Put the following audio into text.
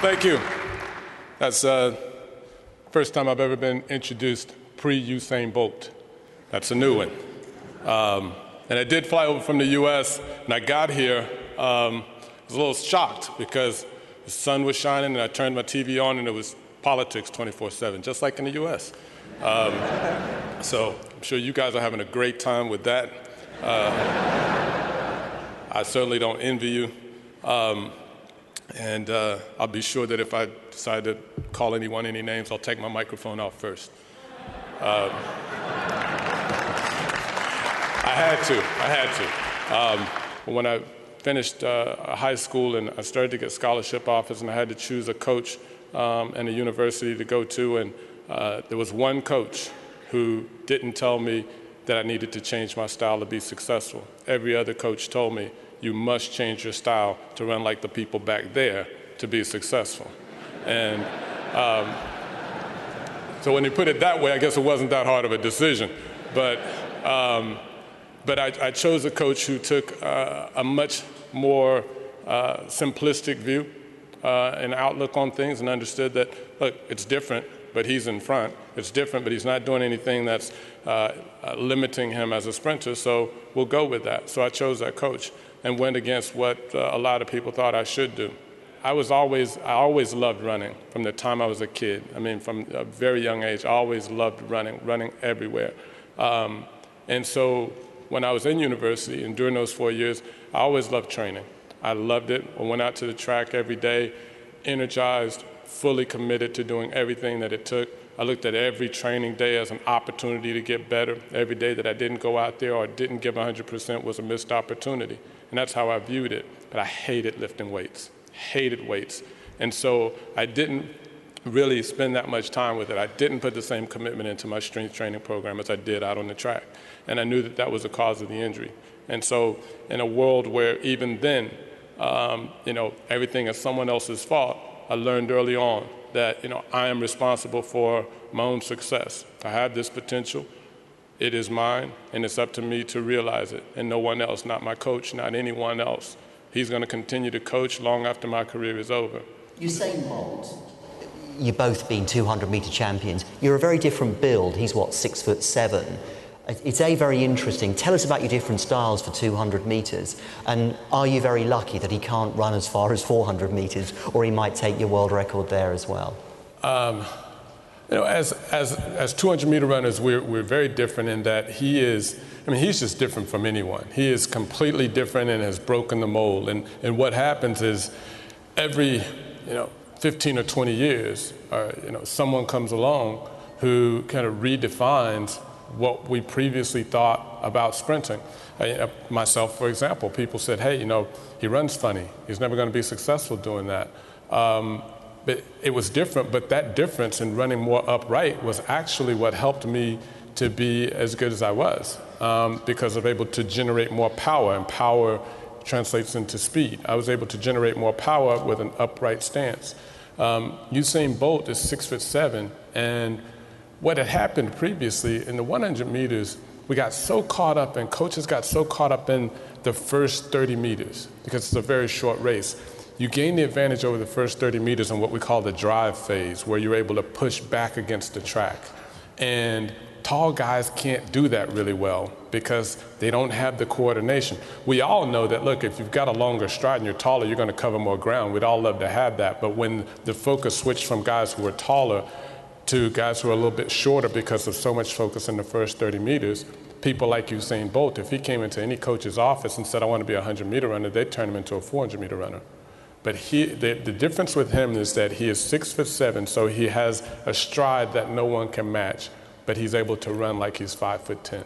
Thank you. That's the first time I've ever been introduced pre-Usain Bolt. That's a new one. And I did fly over from the US, and I got here, I was a little shocked because the sun was shining and I turned my TV on and it was politics 24/7, just like in the US. So I'm sure you guys are having a great time with that. I certainly don't envy you. And I'll be sure that if I decide to call anyone any names, I'll take my microphone off first. I had to. When I finished high school and I started to get scholarship offers and I had to choose a coach and a university to go to, and there was one coach who didn't tell me that I needed to change my style to be successful. Every other coach told me, you must change your style to run like the people back there to be successful. And so when you put it that way, I guess it wasn't that hard of a decision. But I chose a coach who took a much more simplistic view and outlook on things and understood that, look, it's different, but he's in front. It's different, but he's not doing anything that's limiting him as a sprinter, so we'll go with that. So I chose that coach and went against what a lot of people thought I should do. I always loved running from the time I was a kid. I mean, from a very young age, I always loved running everywhere. And so when I was in university and during those 4 years, I always loved training. I loved it. I went out to the track every day, energized, fully committed to doing everything that it took. I looked at every training day as an opportunity to get better. Every day that I didn't go out there or didn't give 100% was a missed opportunity. And that's how I viewed it. But I hated lifting weights, hated weights. And so I didn't really spend that much time with it. I didn't put the same commitment into my strength training program as I did out on the track. And I knew that that was the cause of the injury. And so in a world where even then, everything is someone else's fault, I learned early on that, I am responsible for my own success. I have this potential. It is mine, and it's up to me to realize it, and no one else, not my coach, not anyone else. He's going to continue to coach long after my career is over. Usain Bolt, you've both been 200-meter champions. You're a very different build. He's, 6'7". It's very interesting. Tell us about your different styles for 200 meters, and are you very lucky that he can't run as far as 400 meters, or he might take your world record there as well? As 200-meter runners, we're very different in that he's just different from anyone. He is completely different and has broken the mold. And what happens is every 15 or 20 years, someone comes along who kind of redefines what we previously thought about sprinting. Myself, for example, people said, hey, he runs funny. He's never going to be successful doing that. But it was different, but that difference in running more upright was actually what helped me to be as good as I was, because I was able to generate more power, and power translates into speed. I was able to generate more power with an upright stance. Usain Bolt is 6'7", and what had happened previously in the 100 meters, we got so caught up, and coaches got so caught up in the first 30 meters, because it's a very short race. You gain the advantage over the first 30 meters in what we call the drive phase, where you're able to push back against the track. And tall guys can't do that really well because they don't have the coordination. We all know that, look, if you've got a longer stride and you're taller, you're going to cover more ground. We'd all love to have that. But when the focus switched from guys who were taller to guys who are a little bit shorter because of so much focus in the first 30 meters, people like Usain Bolt, if he came into any coach's office and said, I want to be a 100-meter runner, they'd turn him into a 400-meter runner. But the difference with him is that he is 6'7", so he has a stride that no one can match, but he's able to run like he's 5'10".